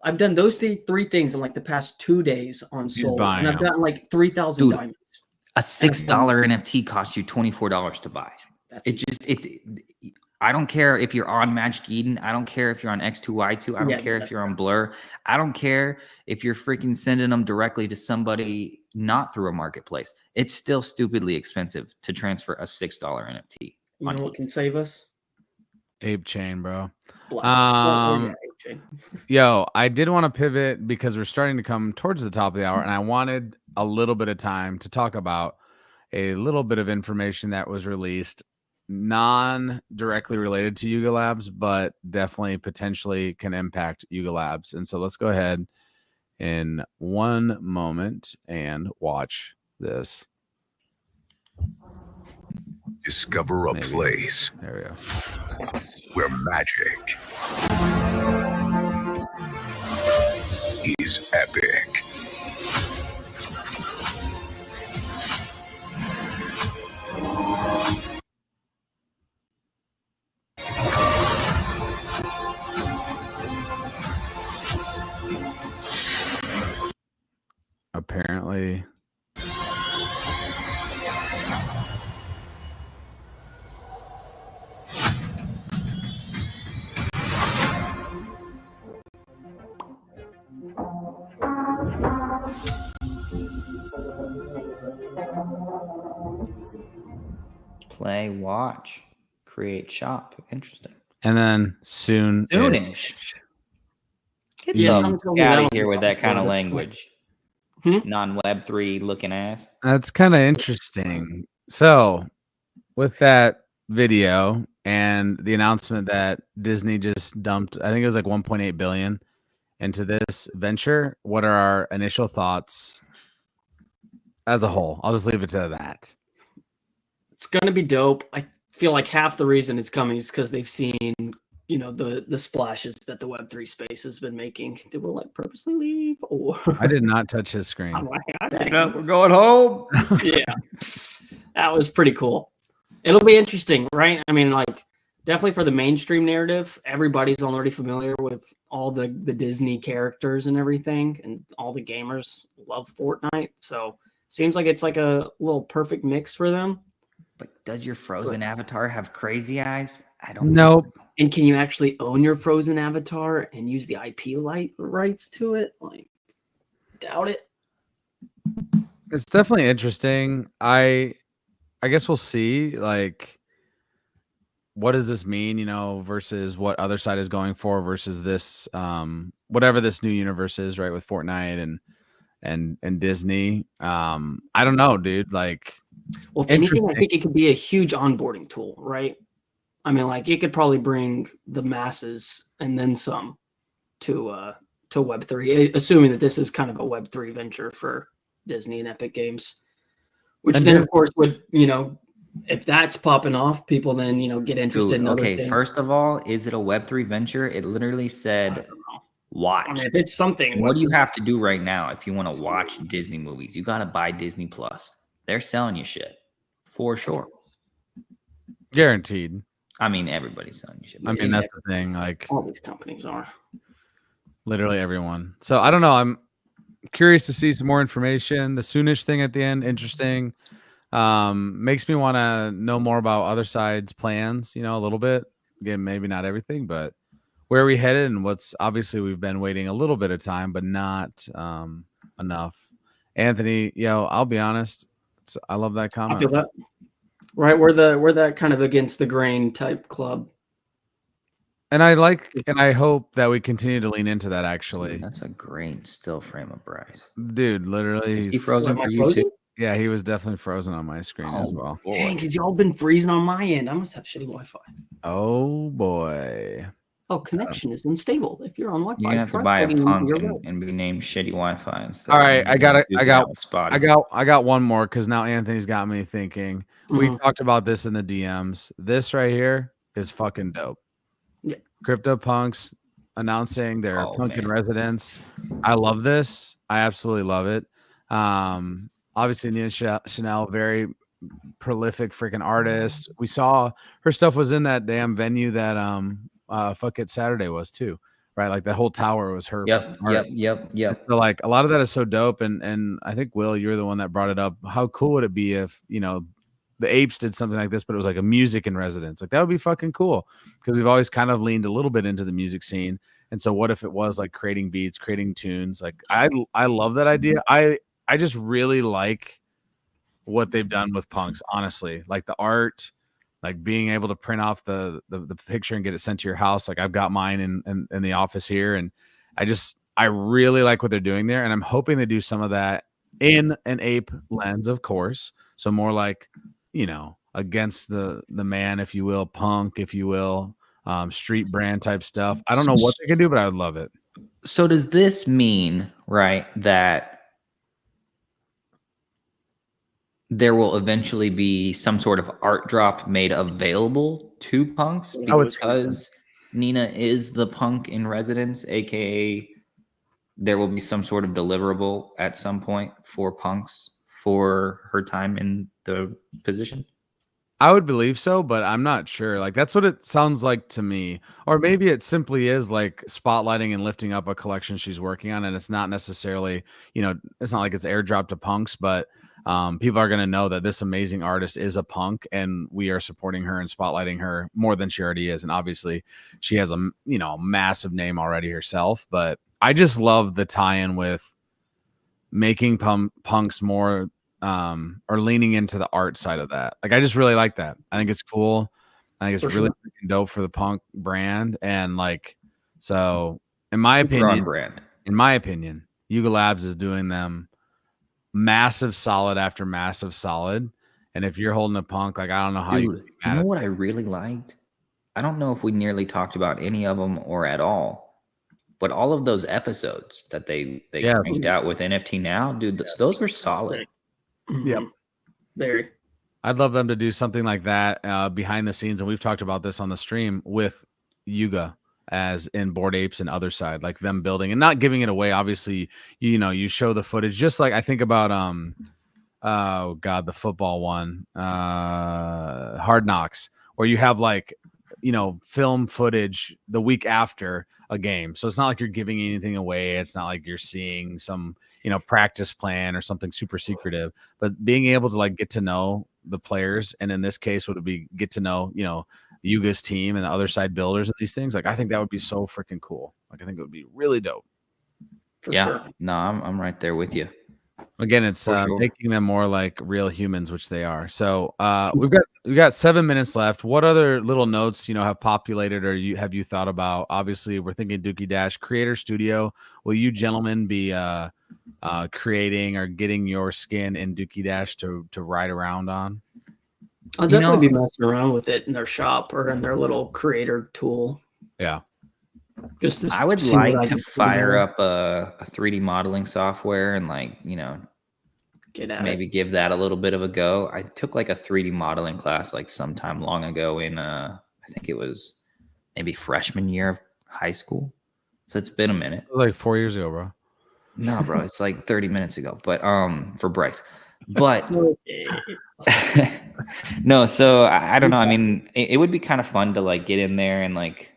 I've done those three things in like the past 2 days on Soul, and I've gotten like 3,000 diamonds. A $6 NFT costs you $24 to buy. I don't care if you're on Magic Eden. I don't care if you're on X2Y2. I don't care if you're on Blur. I don't care if you're freaking sending them directly to somebody not through a marketplace. It's still stupidly expensive to transfer a $6 NFT. You know what can save us? Ape Chain, bro. Chain. Yo, I did want to pivot because we're starting to come towards the top of the hour, and I wanted a little bit of time to talk about a little bit of information that was released, non-directly related to Yuga Labs, but definitely potentially can impact Yuga Labs. And so let's go ahead in one moment and watch this. Discover a place there we go. Where magic is epic. Apparently play, watch, create, shop. Interesting. And then soonish. Get the out of here with that kind of language. Non-Web3 looking ass. That's kind of interesting. So, with that video and the announcement that Disney just dumped, I think it was like 1.8 billion into this venture, what are our initial thoughts as a whole? I'll just leave it to that. It's gonna be dope. I feel like half the reason it's coming is because they've seen, the splashes that the Web3 space has been making. Did we purposely leave? Or I did not touch his screen. We're going home. Yeah, that was pretty cool. It'll be interesting, right? I mean, definitely for the mainstream narrative, everybody's already familiar with all the Disney characters and everything, and all the gamers love Fortnite. So seems like it's like a little perfect mix for them. But does your Frozen avatar have crazy eyes? I don't. Nope. And can you actually own your Frozen avatar and use the IP rights to it? Like, doubt it. It's definitely interesting. I guess we'll see. Like, what does this mean? Versus what other side is going for versus this, whatever this new universe is, right? With Fortnite and Disney. I don't know, dude. Like, well, if anything, I think it could be a huge onboarding tool, right? I mean, like, it could probably bring the masses and then some to Web3, assuming that this is kind of a Web3 venture for Disney and Epic Games, which then, of course, would, if that's popping off, people then, get interested in other things. First of all, is it a Web3 venture? It literally said watch. I mean, if it's something. What do you have to do right now if you want to watch Disney movies? You got to buy Disney Plus. They're selling you shit for sure. Guaranteed. I mean, everybody's selling you shit. I mean, that's the thing. Like, all these companies are. Literally everyone. So I don't know. I'm curious to see some more information. The Soonish thing at the end, interesting. Makes me want to know more about other sides' plans, a little bit. Again, maybe not everything, but where are we headed and what's obviously we've been waiting a little bit of time, but not enough. Anthony, I'll be honest. I love that comment. I feel that. Right. We're that kind of against the grain type club. And I hope that we continue to lean into that, actually. Dude, that's a great still frame of Bryce. Dude, literally. Is he frozen for you too? Yeah, he was definitely frozen on my screen as well. Dang, because y'all been freezing on my end. I must have shitty Wi-Fi. Oh, boy. Oh, connection is unstable. If you're on Wi-Fi, you have to buy a punk and be named shitty Wi-Fi instead. All right, I got one more because now Anthony's got me thinking. We talked about this in the DMs. This right here is fucking dope. Yeah. CryptoPunks announcing their punk in residence. I love this. I absolutely love it. Obviously Nina Chanel, very prolific freaking artist. We saw her stuff was in that damn venue that Fuck It Saturday was too, right? Like that whole tower was her. Yep. So like a lot of that is so dope, and I think Will, you're the one that brought it up. How cool would it be if the Apes did something like this, but it was like a music in residence? Like that would be fucking cool because we've always kind of leaned a little bit into the music scene. And so what if it was like creating beats, creating tunes? Like I love that idea. I just really like what they've done with punks, honestly. Like the art, like being able to print off the picture and get it sent to your house. Like I've got mine in the office here, and I really like what they're doing there, and I'm hoping they do some of that in an ape lens, of course. So more like, against the man, if you will, punk, if you will, street brand type stuff. I don't know what they can do, but I would love it. So does this mean, right, that there will eventually be some sort of art drop made available to punks because Nina is the punk in residence, aka there will be some sort of deliverable at some point for punks for her time in the position? I would believe so, but I'm not sure. Like that's what it sounds like to me. Or maybe it simply is like spotlighting and lifting up a collection she's working on, and it's not necessarily, it's not like it's airdropped to punks, but people are going to know that this amazing artist is a punk, and we are supporting her and spotlighting her more than she already is. And obviously she has a massive name already herself, but I just love the tie-in with making punks more or leaning into the art side of that. Like I just really like that. I think it's cool. I think it's really freaking dope for the punk brand. And like, so in my opinion, Yuga Labs is doing them massive solid after massive solid. And if you're holding a punk, like I don't know how you know what I really liked? I don't know if we nearly talked about any of them or at all, but all of those episodes that they cranked out with NFT Now, dude, those were solid. Yep. Very. I'd love them to do something like that behind the scenes. And we've talked about this on the stream with Yuga, as in Bored Apes and Other Side, like them building and not giving it away. Obviously, you show the footage, just like I think about the football one, Hard Knocks, where you have like film footage the week after a game. So it's not like you're giving anything away. It's not like you're seeing some practice plan or something super secretive, but being able to like get to know the players, and in this case would it be get to know Yuga's team and the other side builders of these things. Like, I think that would be so freaking cool. Like, I think it would be really dope. For sure. No, I'm right there with you. Again, it's sure. making them more like real humans, which they are. So we've got 7 minutes left. What other little notes have populated or have you thought about? Obviously, we're thinking Dookie Dash Creator Studio. Will you gentlemen be creating or getting your skin in Dookie Dash to ride around on? I'll definitely be messing around with it in their shop or in their little creator tool. Yeah. I would like to fire up a 3D modeling software and maybe give that a little bit of a go. I took like a 3D modeling class like sometime long ago in I think it was maybe freshman year of high school. So it's been a minute. It was like 4 years ago, bro. No, bro, it's like 30 minutes ago. But for Bryce. But no, so I don't know. I mean, it would be kind of fun to like get in there and like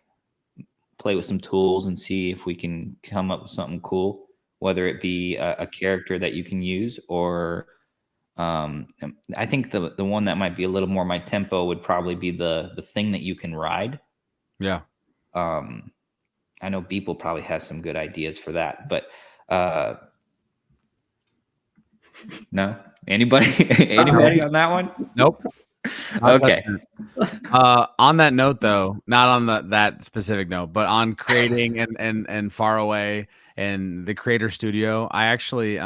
play with some tools and see if we can come up with something cool, whether it be a character that you can use or I think the one that might be a little more my tempo would probably be the thing that you can ride. Yeah. I know Beeple probably has some good ideas for that, but no, anybody on that one? Nope. Okay. On that note, though, not on that specific note, but on creating and far away and the Creator Studio, I actually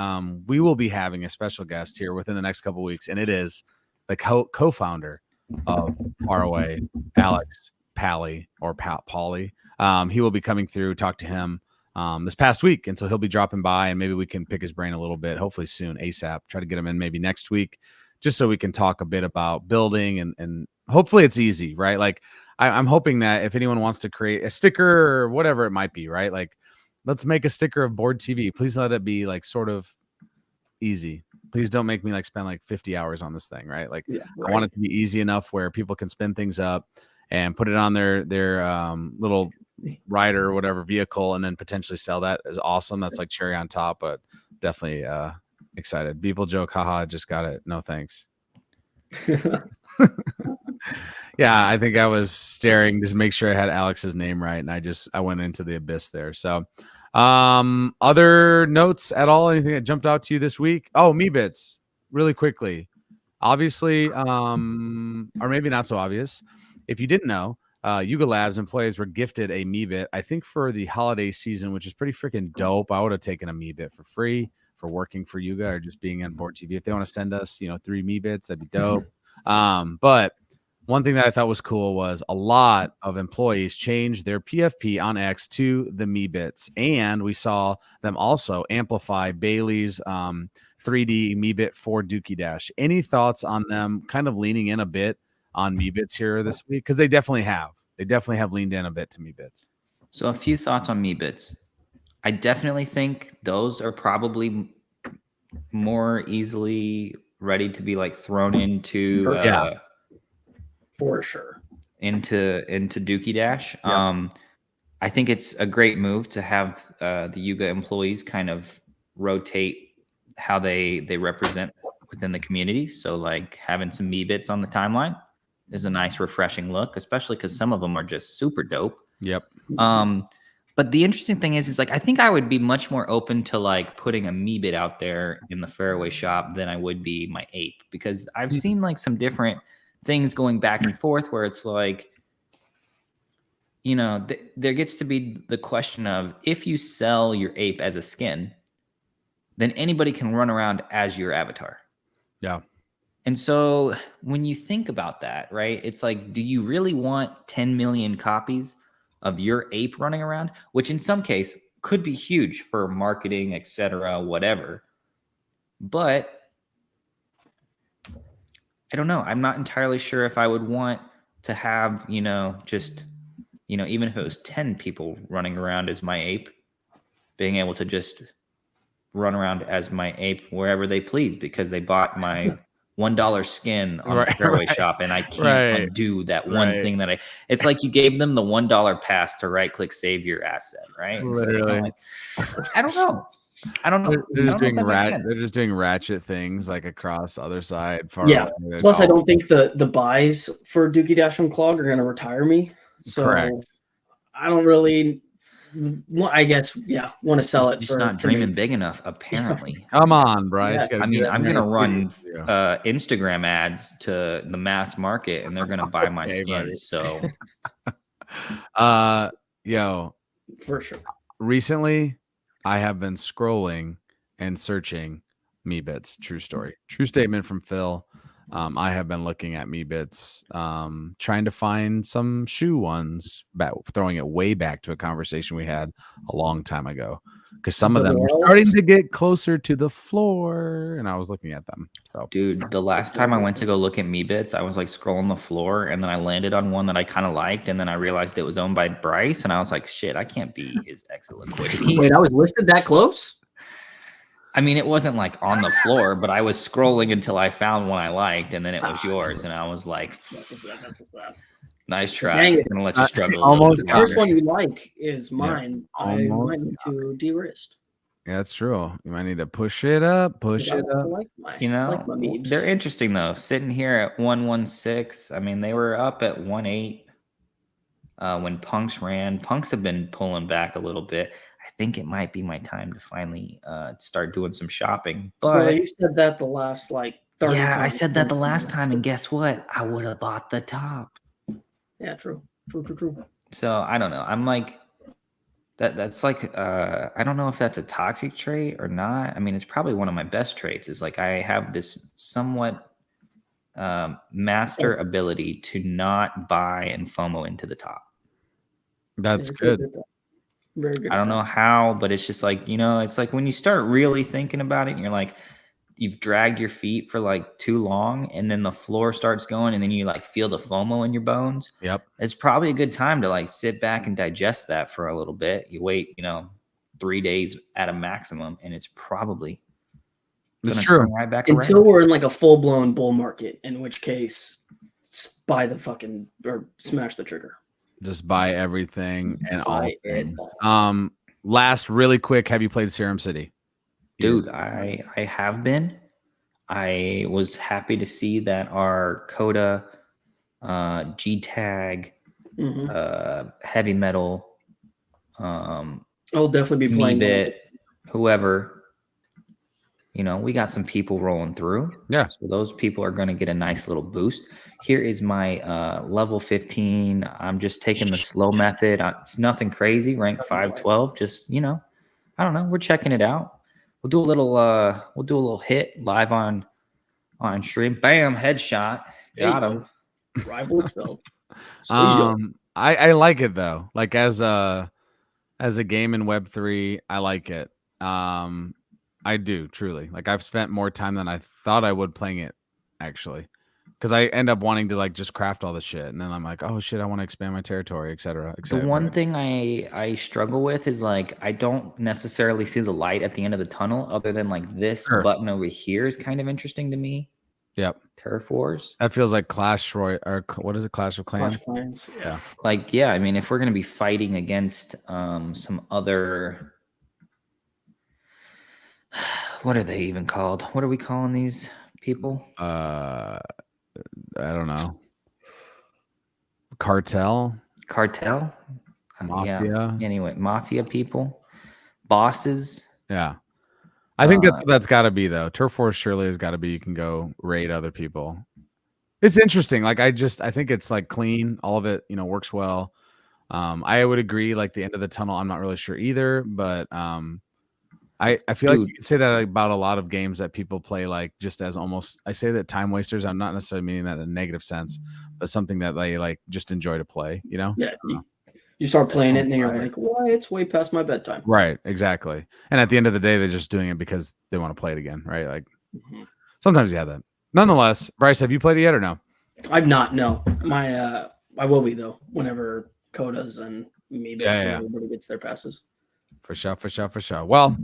we will be having a special guest here within the next couple of weeks, and it is the co-founder of Far Away, Alex Pally or Polly. He will be coming through. Talk to him this past week, and so he'll be dropping by, and maybe we can pick his brain a little bit. Hopefully soon, ASAP. Try to get him in maybe next week, just so we can talk a bit about building and hopefully it's easy, right? Like I'm hoping that if anyone wants to create a sticker or whatever it might be, right? Like let's make a sticker of Board TV. Please let it be like sort of easy. Please don't make me like spend like 50 hours on this thing, right? Like I want it to be easy enough where people can spin things up and put it on their little rider or whatever vehicle and then potentially sell that is awesome. That's like cherry on top, but definitely excited. People joke, haha, just got it. No thanks. Yeah, I think I was staring just make sure I had Alex's name right, and I went into the abyss there. So other notes at all? Anything that jumped out to you this week? Oh, Meebits, really quickly. Obviously, or maybe not so obvious. If you didn't know, Yuga Labs employees were gifted a Meebit, I think for the holiday season, which is pretty freaking dope. I would have taken a Meebit for free for working for Yuga or just being on Board TV. If they want to send us, 3 Meebits, that'd be dope. But one thing that I thought was cool was a lot of employees changed their PFP on X to the Meebits, and we saw them also amplify Bailey's 3D Meebit for Dookie Dash. Any thoughts on them kind of leaning in a bit on Meebits here this week? Because they definitely have. They definitely have leaned in a bit to Meebits. So a few thoughts on Meebits. I definitely think those are probably more easily ready to be like thrown into for sure into Dookie Dash. Yeah. I think it's a great move to have the Yuga employees kind of rotate how they represent within the community. So like having some Meebits on the timeline is a nice refreshing look, especially because some of them are just super dope. Yep. But the interesting thing is like I think I would be much more open to like putting a Meebit out there in the Fairway shop than I would be my ape, because I've seen like some different things going back and forth where it's like, there gets to be the question of if you sell your ape as a skin, then anybody can run around as your avatar. Yeah. And so when you think about that, right, it's like, do you really want 10 million copies of your ape running around, which in some case could be huge for marketing, etc., whatever. But I don't know. I'm not entirely sure if I would want to have, just, even if it was 10 people running around as my ape, being able to just run around as my ape wherever they please because they bought my $1 skin on Right, the fairway right, shop, and I can't right, undo that one right. thing that it's like you gave them the $1 pass to right click save your asset, right? And so it's kind Literally. of like, I don't know. They're just doing They're they're just doing ratchet things like across the other side. Yeah. Plus, I don't think the buys for Dookie Dash Unclog are going to retire me. So Correct. I don't really, I guess, want to sell it. Just not dreaming big enough, apparently. Come on, Bryce. Yeah. I mean, I'm going to run Instagram ads to the mass market, and they're going to buy my Okay, skin. buddy. So, yo, for sure. recently I have been scrolling and searching Meebits. True story. True statement from Phil. I have been looking at Meebits, trying to find some shoe ones, throwing it way back to a conversation we had a long time ago, because some of them were starting to get closer to the floor, and I was looking at them. So, dude, the last time I went to go look at Meebits, I was like scrolling the floor, and then I landed on one that I kind of liked, and then I realized it was owned by Bryce, and I was like, shit, I can't be his exit liquidity. Wait, I was listed that close? I mean, it wasn't like on the floor, but I was scrolling until I found one I liked, and then it was yours, and I was like, nice try. I'm gonna let you struggle. Almost the first one you like is mine. Yeah, I might need to de-wrist. Yeah, that's true. You might need to push it up. They're interesting though. Sitting here at 116. I mean, they were up at 18 when Punks ran. Punks have been pulling back a little bit. I think it might be my time to finally start doing some shopping. But you said that the last 30 times. I said that the last time, and guess what? I would have bought the top. Yeah, true. So I don't know. I'm like that's like I don't know if that's a toxic trait or not. I mean, it's probably one of my best traits. Is like I have this somewhat master ability to not buy and FOMO into the top. That's good. Very good. I don't know how, but it's just like, it's like when you start really thinking about it and you're like, you've dragged your feet for like too long, and then the floor starts going, and then you like feel the FOMO in your bones. Yep. It's probably a good time to like sit back and digest that for a little bit. You wait, 3 days at a maximum, and it's probably It's true. Right back until around. we're in like a full-blown bull market, in which case buy the fucking or smash the trigger. Just buy everything and all it. Last, really quick, have you played Serum City? Dude, I have been. I was happy to see that our Coda, G-Tag, Heavy Metal, I'll definitely be playing Meebit, whoever, we got some people rolling through. Yeah. So those people are going to get a nice little boost. Here is my level 15. I'm just taking the slow method. It's nothing crazy. Rank 512. Just, I don't know. We're checking it out. We'll do a little hit live on stream. Bam, headshot. Got him. Rival expelled. I like it though. Like as a game in Web3, I like it. I do truly. Like I've spent more time than I thought I would playing it, actually, because I end up wanting to like just craft all the shit, and then I'm like, oh shit, I want to expand my territory, etc. The one thing I struggle with is like I don't necessarily see the light at the end of the tunnel, other than like this button over here is kind of interesting to me. Yep. Turf Wars. That feels like Clash Royale, or what is it? Clash of Clans. Clash Clans. Yeah. Like, yeah, I mean, if we're gonna be fighting against some other, what are they even called? What are we calling these people? I don't know. Cartel. Mafia. Yeah. Anyway, mafia people, bosses. Yeah. I think that's got to be though. Turf Wars surely has got to be. You can go raid other people. It's interesting. Like I think it's like clean. All of it, works well. I would agree. Like the end of the tunnel, I'm not really sure either. But I feel like you could say that about a lot of games that people play, like just as almost. I say that time wasters. I'm not necessarily meaning that in a negative sense, but something that they like just enjoy to play. Yeah. You start playing it, and then you're like, "Why? It's way past my bedtime." Right. Exactly. And at the end of the day, they're just doing it because they want to play it again. Right. Like sometimes you have that. Nonetheless, Bryce, have you played it yet or no? I've not. No. My I will be though. Whenever Codas and Meebits and everybody gets their passes. For sure. Well,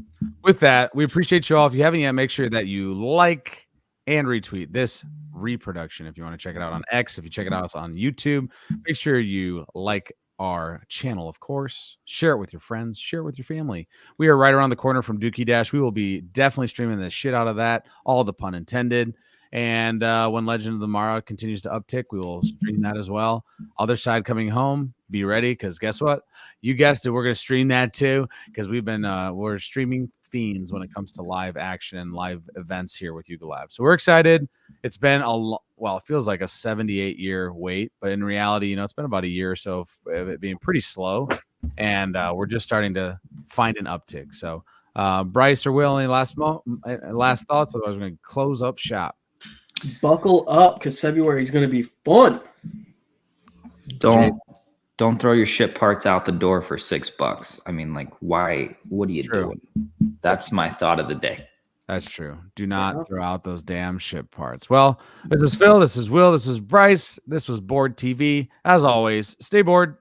with that, we appreciate you all. If you haven't yet, make sure that you like and retweet this reproduction if you want to check it out on X. If you check it out on YouTube, make sure you like our channel, of course. Share it with your friends. Share it with your family. We are right around the corner from Dookie Dash. We will be definitely streaming the shit out of that. All the pun intended. And when Legend of the Mara continues to uptick, we will stream that as well. Other side coming home. Be ready, because guess what? You guessed it. We're going to stream that too, because we're streaming fiends when it comes to live action and live events here with Yuga Lab. So we're excited. It's been it feels like a 78-year wait, but in reality, it's been about a year or so of it being pretty slow, and we're just starting to find an uptick. So Bryce or Will, any last thoughts? Otherwise, we're going to close up shop. Buckle up, because February is going to be fun. Don't throw your shit parts out the door for $6. I mean, like, why? What are you doing? That's my thought of the day. That's true. Do not throw out those damn ship parts. Well, this is Phil. This is Will. This is Bryce. This was Bored TV. As always, stay bored.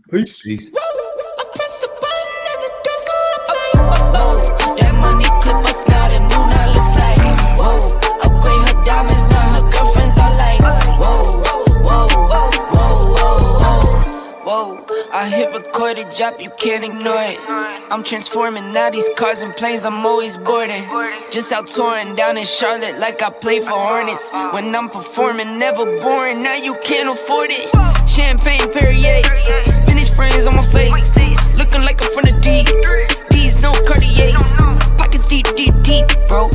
Peace. That money clip us now, the new now looks like, whoa. Upgrade her diamonds now, her girlfriends are like, whoa. I hit record a drop, you can't ignore it. I'm transforming now these cars and planes, I'm always boarding. Just out touring down in Charlotte like I play for Hornets. When I'm performing, never boring, now you can't afford it. Champagne Perrier, Finnish friends on my face, looking like I'm from the D. These no Cartiers, pockets deep, bro.